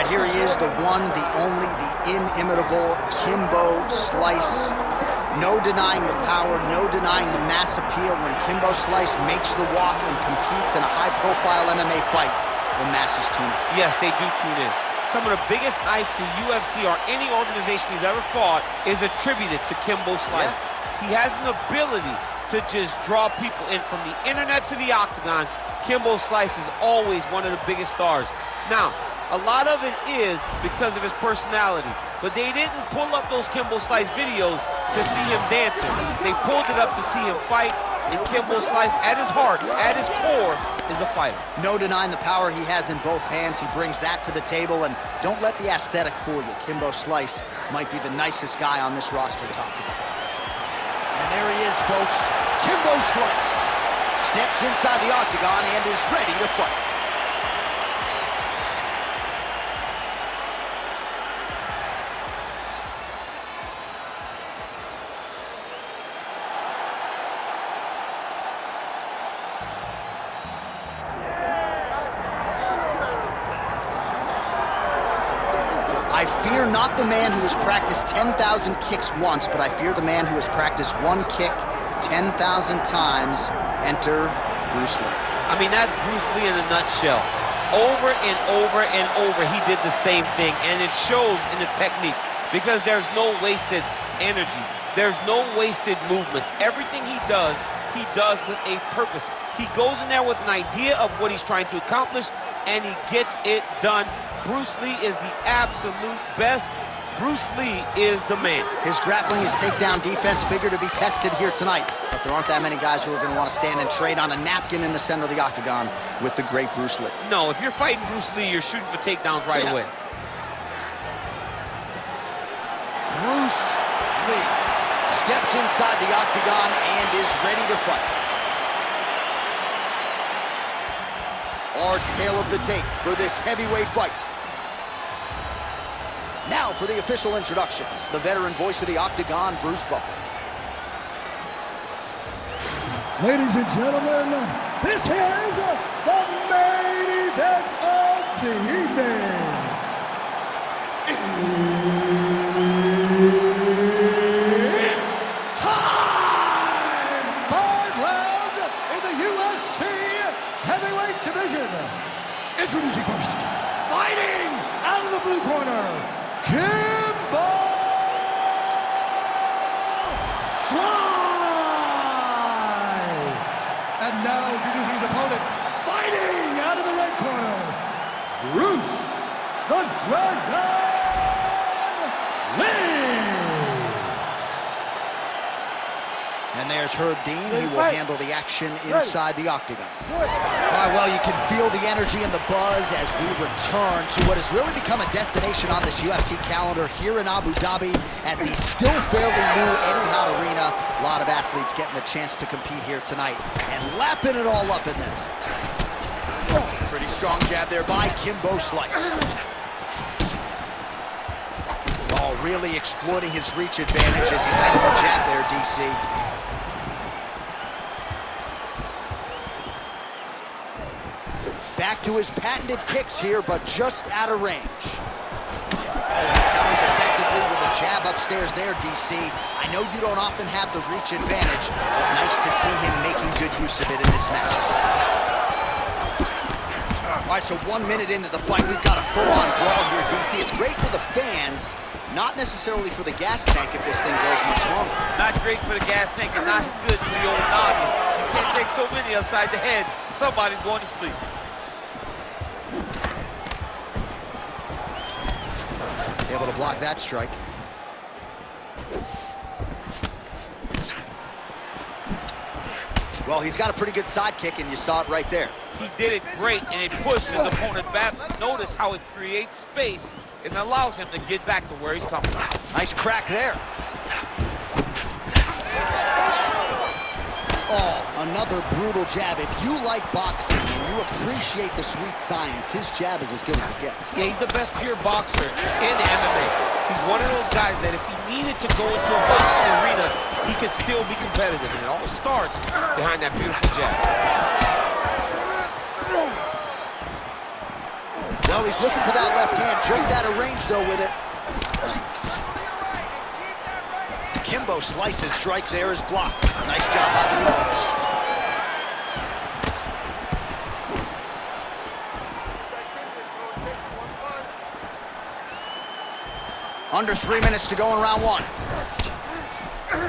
right, here he is, the one, the only, the inimitable Kimbo Slice. No denying the power, no denying the mass appeal. When Kimbo Slice makes the walk and competes in a high-profile MMA fight, the masses tune in. Yes, they do tune in. Some of the biggest nights the UFC or any organization he's ever fought is attributed to Kimbo Slice. Yeah. He has an ability to just draw people in from the internet to the octagon. Kimbo Slice is always one of the biggest stars. Now, a lot of it is because of his personality, but they didn't pull up those Kimbo Slice videos to see him dancing. They pulled it up to see him fight, and Kimbo Slice, at his heart, at his core, is a fighter. No denying the power he has in both hands. He brings that to the table, and don't let the aesthetic fool you. Kimbo Slice might be the nicest guy on this roster, top to bottom. And there he is, folks. Kimbo Slice steps inside the octagon and is ready to fight. I fear not the man who has practiced 10,000 kicks once, but I fear the man who has practiced one kick 10,000 times. Enter Bruce Lee. I mean, that's Bruce Lee in a nutshell. Over and over and over, he did the same thing, and it shows in the technique because there's no wasted energy. There's no wasted movements. Everything he does with a purpose. He goes in there with an idea of what he's trying to accomplish, and he gets it done. Bruce Lee is the absolute best. Bruce Lee is the man. His grappling, his takedown defense figure to be tested here tonight. But there aren't that many guys who are going to want to stand and trade on a napkin in the center of the octagon with the great Bruce Lee. No, if you're fighting Bruce Lee, you're shooting for takedowns right away. Bruce Lee steps inside the octagon and is ready to fight. Our tale of the tape for this heavyweight fight. Now for the official introductions, the veteran voice of the octagon, Bruce Buffer. Ladies and gentlemen, this is the main event of the evening. It's time! 5 rounds in the UFC heavyweight division. Introducing first, fighting out of the blue corner, Kimbo Slice! And now introducing his opponent, fighting out of the red corner, Bruce the Dragon Lee! And there's Herb Dean. He will handle the action inside the octagon. All right, well, you can feel the energy and the buzz as we return to what has really become a destination on this UFC calendar here in Abu Dhabi at the still fairly new Etihad Arena. A lot of athletes getting the chance to compete here tonight and lapping it all up in this. Pretty strong jab there by Kimbo Slice. Oh, really exploiting his reach advantage as he landed the jab there, DC. Back to his patented kicks here, but just out of range. Oh, he counters effectively with a jab upstairs there, DC. I know you don't often have the reach advantage, but nice to see him making good use of it in this matchup. All right, so 1 minute into the fight, we've got a full-on brawl here, DC. It's great for the fans, not necessarily for the gas tank if this thing goes much longer. Not great for the gas tank and not good for the old noggin. You can't take so many upside the head. Somebody's going to sleep. Able to block that strike. Well, he's got a pretty good side kick, and you saw it right there. He did it great, and it pushed his opponent back. Notice how it creates space and allows him to get back to where he's coming from. Nice crack there. Oh, another brutal jab. If you like boxing and you appreciate the sweet science, his jab is as good as it gets. Yeah, he's the best pure boxer in the MMA. He's one of those guys that if he needed to go into a boxing arena, he could still be competitive. And it all starts behind that beautiful jab. Well, he's looking for that left hand, just out of range, though, with it. Kimbo Slice's strike there is blocked. Nice job by the defense. Under 3 minutes to go in round one. Huge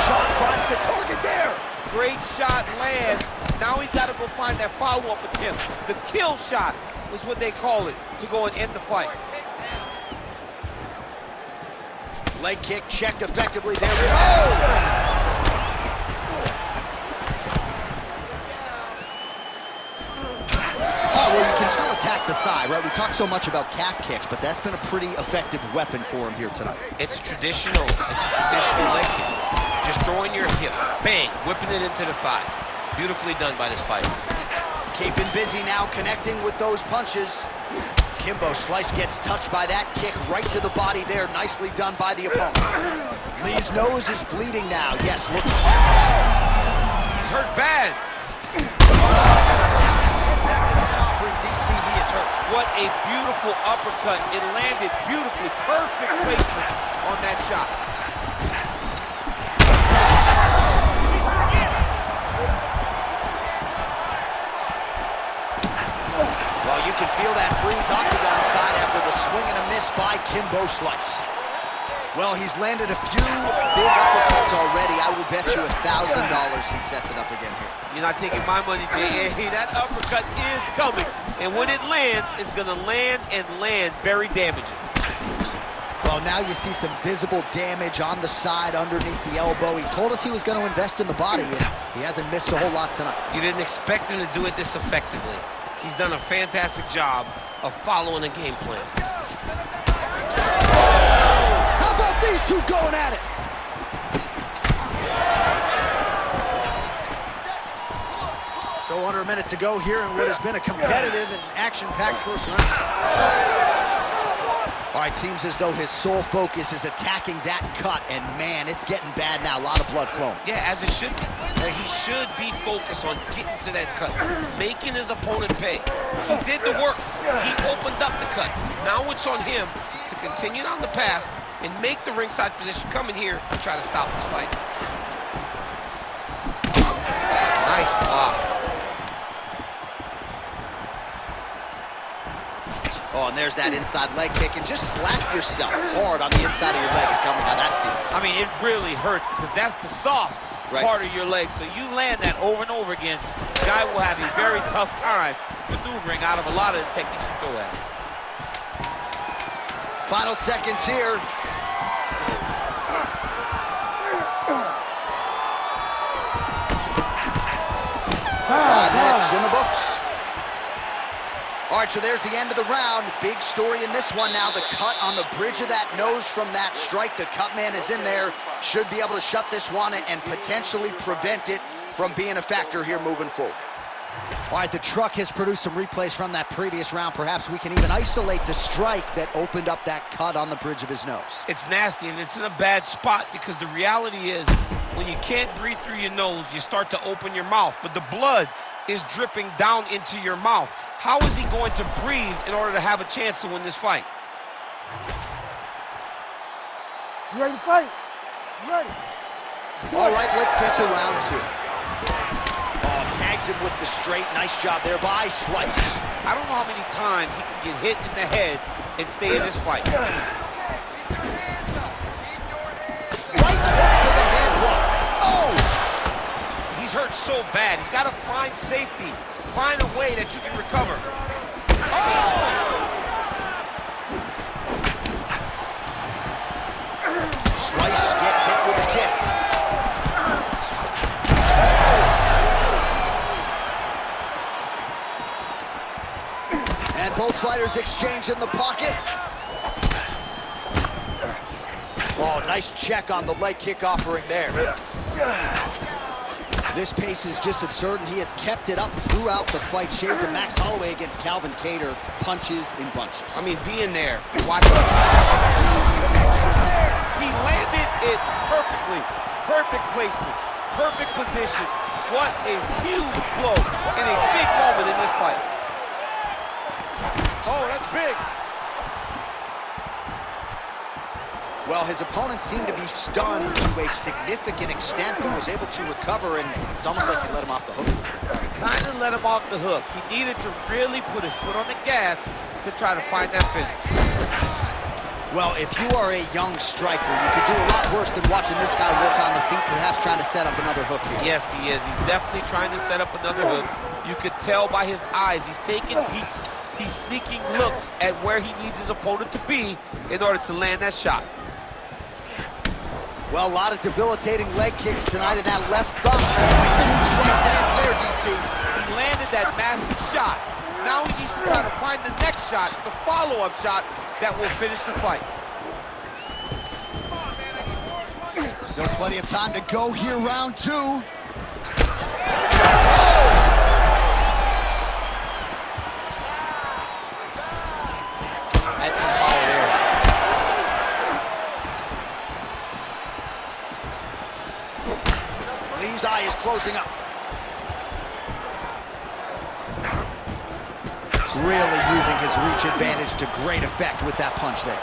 shot finds the target there. Great shot lands. Now he's got to go find that follow-up attempt. The kill shot is what they call it, to go and end the fight. Leg kick checked effectively. There we go. Oh, well, you can still attack the thigh, right? We talk so much about calf kicks, but that's been a pretty effective weapon for him here tonight. It's a traditional leg kick. Just throwing your hip, bang, whipping it into the thigh. Beautifully done by this fighter. Keeping busy now, connecting with those punches. Kimbo Slice gets touched by that kick right to the body there. Nicely done by the opponent. Lee's nose is bleeding now. Yes, look. He's hurt bad. DC, he is hurt. What a beautiful uppercut. It landed beautifully. Perfect placement on that shot. Well, you can feel that breeze octagon side after the swing and a miss by Kimbo Slice. Well, he's landed a few big uppercuts already. I will bet you $1,000 he sets it up again here. You're not taking my money, J.A. That uppercut is coming. And when it lands, it's going to land and land very damaging. Well, now you see some visible damage on the side underneath the elbow. He told us he was going to invest in the body, and he hasn't missed a whole lot tonight. You didn't expect him to do it this effectively. He's done a fantastic job of following a game plan. How about these two going at it? So under a minute to go here in what has been a competitive and action-packed first round. All right, seems as though his sole focus is attacking that cut, and man, it's getting bad now. A lot of blood flowing. Yeah, as it should be. He should be focused on getting to that cut, making his opponent pay. He did the work. He opened up the cut. Now it's on him to continue down the path and make the ringside position, come in here and try to stop this fight. Nice block. Oh, and there's that inside leg kick, and just slap yourself hard on the inside of your leg and tell me how that feels. I mean, it really hurts because that's the soft part of your leg. So you land that over and over again, the guy will have a very tough time maneuvering out of a lot of the techniques you throw at him. Final seconds here. 5 minutes in the books. All right, so there's the end of the round. Big story in this one now. The cut on the bridge of that nose from that strike. The cut man is in there. Should be able to shut this one and potentially prevent it from being a factor here moving forward. All right, the truck has produced some replays from that previous round. Perhaps we can even isolate the strike that opened up that cut on the bridge of his nose. It's nasty, and it's in a bad spot because the reality is when you can't breathe through your nose, you start to open your mouth, but the blood is dripping down into your mouth. How is he going to breathe in order to have a chance to win this fight? You ready to fight? You ready? All right, let's get to round two. Oh, tags him with the straight. Nice job there by Slice. I don't know how many times he can get hit in the head and stay in this fight. Right hook to the head blocked. Oh! He's hurt so bad. He's got to find safety. Find a way that you can recover. Oh! Slice gets hit with a kick. Oh! And both fighters exchange in the pocket. Oh, nice check on the leg kick offering there. This pace is just absurd, and he has kept it up throughout the fight. Shades of Max Holloway against Calvin Kattar, punches in bunches. I mean, being there, watching. He landed it perfectly. Perfect placement, perfect position. What a huge blow and a big moment in this fight. Oh, that's big. Well, his opponent seemed to be stunned to a significant extent, but was able to recover, and it's almost like he let him off the hook. Kind of let him off the hook. He needed to really put his foot on the gas to try to find that finish. Well, if you are a young striker, you could do a lot worse than watching this guy work on the feet, perhaps trying to set up another hook here. Yes, he is. He's definitely trying to set up another hook. You could tell by his eyes. He's taking peeks. He's sneaking looks at where he needs his opponent to be in order to land that shot. Well, a lot of debilitating leg kicks tonight in that left thumb. Only 2 strike lands there, DC. He landed that massive shot. Now he needs to try to find the next shot, the follow-up shot that will finish the fight. Still plenty of time to go here, round 2. That's some power there. Lee's eye is closing up. Really using his reach advantage to great effect with that punch there.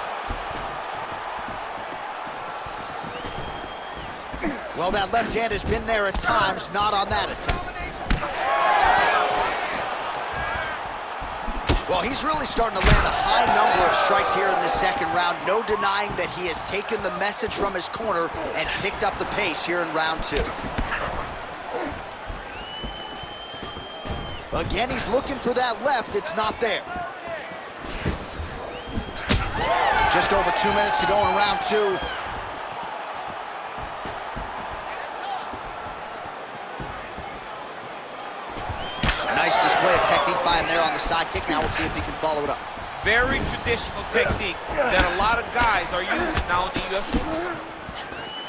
Well, that left hand has been there at times, not on that attempt. Well, he's really starting to land a high number of strikes here in the second round. No denying that he has taken the message from his corner and picked up the pace here in round 2. Again, he's looking for that left. It's not there. Just over 2 minutes to go in round 2. Nice display of technique by him there on the side kick. Now we'll see if he can follow it up. Very traditional technique that a lot of guys are using now in the UFC.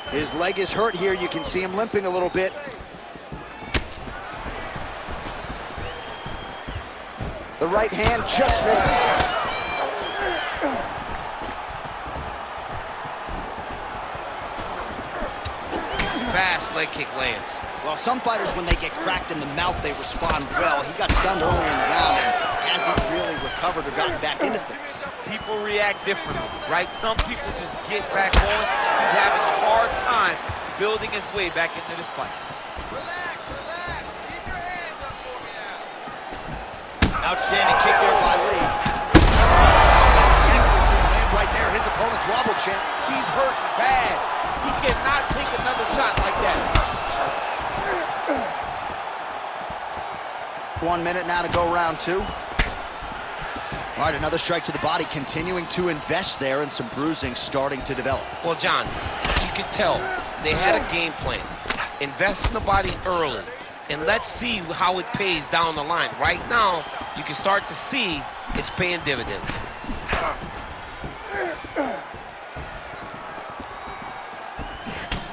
His leg is hurt here. You can see him limping a little bit. The right hand just misses. Fast leg kick lands. Well, some fighters, when they get cracked in the mouth, they respond well. He got stunned earlier in the round and hasn't really recovered or gotten back into things. People react differently, right? Some people just get back on. He's having a hard time building his way back into this fight. Relax, relax. Keep your hands up for me now. Outstanding kick there by Lee. About the accuracy to land right there. His opponent's wobble champ. He's hurt bad. He cannot take another shot like that. 1 minute now to go round 2. All right, another strike to the body, continuing to invest there, and some bruising starting to develop. Well, John, you can tell they had a game plan. Invest in the body early, and let's see how it pays down the line. Right now, you can start to see it's paying dividends.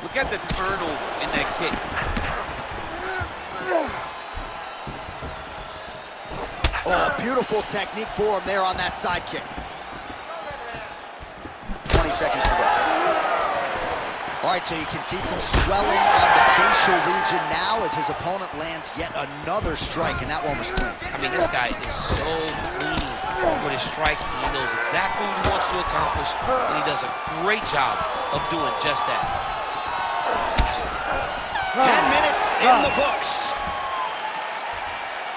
Look at the turnover in that kick. Oh, beautiful technique for him there on that side kick. 20 seconds to go. All right, so you can see some swelling on the facial region now as his opponent lands yet another strike, and that one was clean. I mean, this guy is so clean with his strikes. He knows exactly what he wants to accomplish, and he does a great job of doing just that. 10 minutes in the books.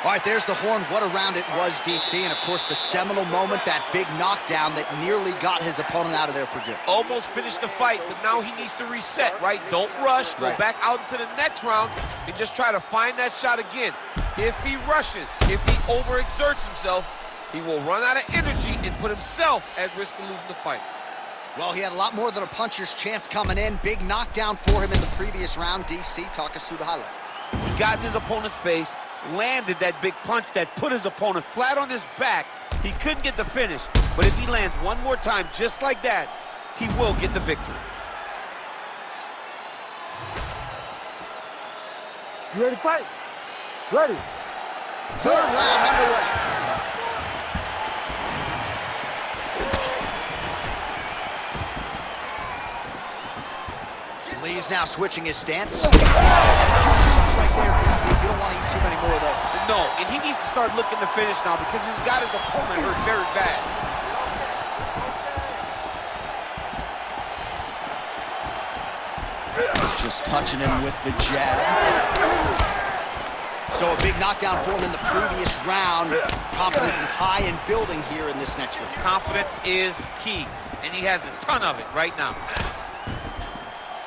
All right, there's the horn. What a round it was, DC. And, of course, the seminal moment, that big knockdown that nearly got his opponent out of there for good. Almost finished the fight, but now he needs to reset, right? Don't rush. Go back out into the next round and just try to find that shot again. If he rushes, if he overexerts himself, he will run out of energy and put himself at risk of losing the fight. Well, he had a lot more than a puncher's chance coming in. Big knockdown for him in the previous round. DC, talk us through the highlight. He got in his opponent's face, landed that big punch that put his opponent flat on his back. He couldn't get the finish, but if he lands one more time just like that, he will get the victory. You ready to fight? Ready. Third round underway. Lee's now switching his stance. Huge shots right there, DC. You don't want to eat too many more of those. No, and he needs to start looking to finish now because he's got his opponent hurt very bad. Just touching him with the jab. So a big knockdown for him in the previous round. Confidence is high and building here in this next one. Confidence is key, and he has a ton of it right now.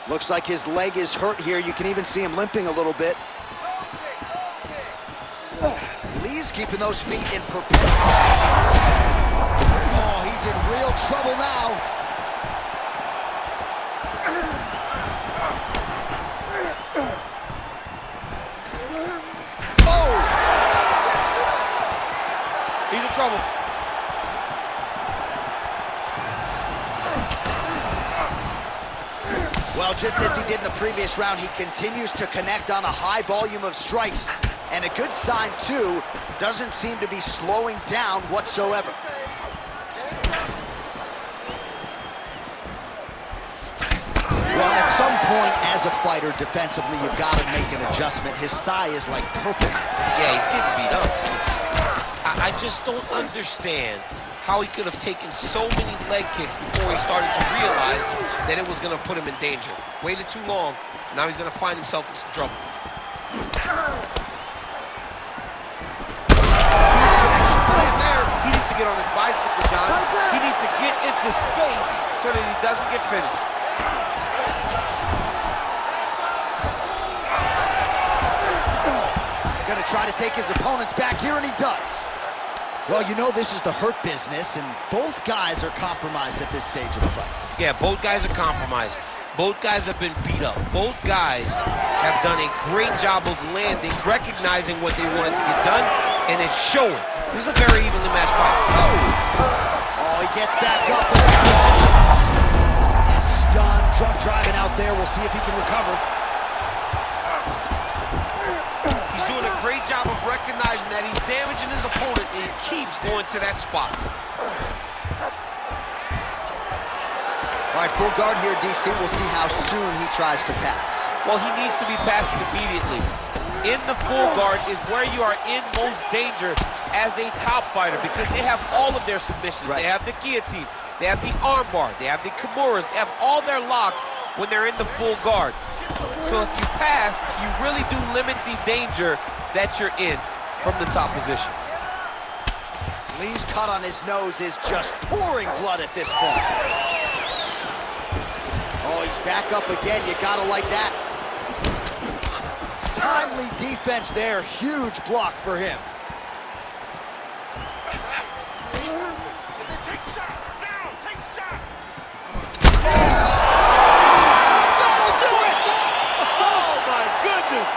Looks like his leg is hurt here. You can even see him limping a little bit. Lee's keeping those feet in perpetual. Oh, he's in real trouble now. Oh! He's in trouble. Well, just as he did in the previous round, he continues to connect on a high volume of strikes. And a good sign, too, doesn't seem to be slowing down whatsoever. Well, at some point, as a fighter, defensively, you've got to make an adjustment. His thigh is like purple. Yeah, he's getting beat up. I just don't understand how he could have taken so many leg kicks before he started to realize that it was going to put him in danger. Waited too long, now he's going to find himself in some trouble. Huge connection by him there. He needs to get on his bicycle, John. He needs to get into space so that he doesn't get finished. Gonna try to take his opponents back here, and he does. Well, you know this is the hurt business, and both guys are compromised at this stage of the fight. Yeah, both guys are compromised. Both guys have been beat up. Both guys have done a great job of landing, recognizing what they wanted to get done, and it's showing. This is a very evenly matched fight. Oh, he gets back up. He's stunned, drunk driving out there. We'll see if he can recover. He's doing a great job of recognizing that he's damaging his opponent, and he keeps going to that spot. All right, full guard here, DC. We'll see how soon he tries to pass. Well, he needs to be passing immediately. In the full guard is where you are in most danger as a top fighter because they have all of their submissions. Right. They have the guillotine, they have the armbar, they have the kimuras, they have all their locks when they're in the full guard. So if you pass, you really do limit the danger that you're in from the top position. Lee's cut on his nose is just pouring blood at this point. Oh, he's back up again. You gotta like that. Timely defense there. Huge block for him. Take shot! Now! Take shot! That'll do it! Oh my goodness!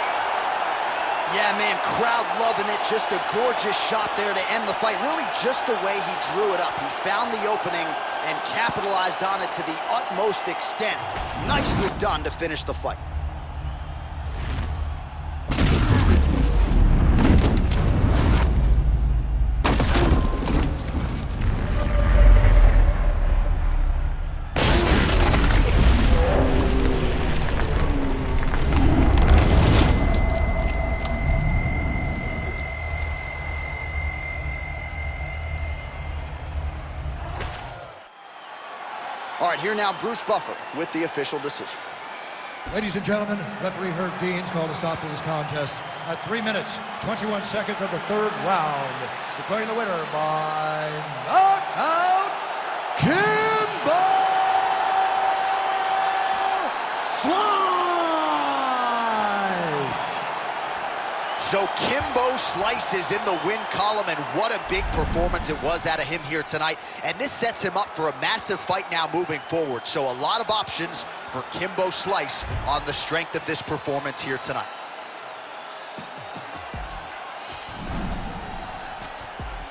Yeah, man, crowd loving it. Just a gorgeous shot there to end the fight. Really just the way he drew it up. He found the opening and capitalized on it to the utmost extent. Nicely done to finish the fight. All right, here now, Bruce Buffer with the official decision. Ladies and gentlemen, referee Herb Dean's called a stop to this contest at 3 minutes, 21 seconds of the third round, declaring the winner by knockout, Kimbo Slice! So Kimbo Slice is in the win column, and what a big performance it was out of him here tonight. And this sets him up for a massive fight now moving forward. So a lot of options for Kimbo Slice on the strength of this performance here tonight.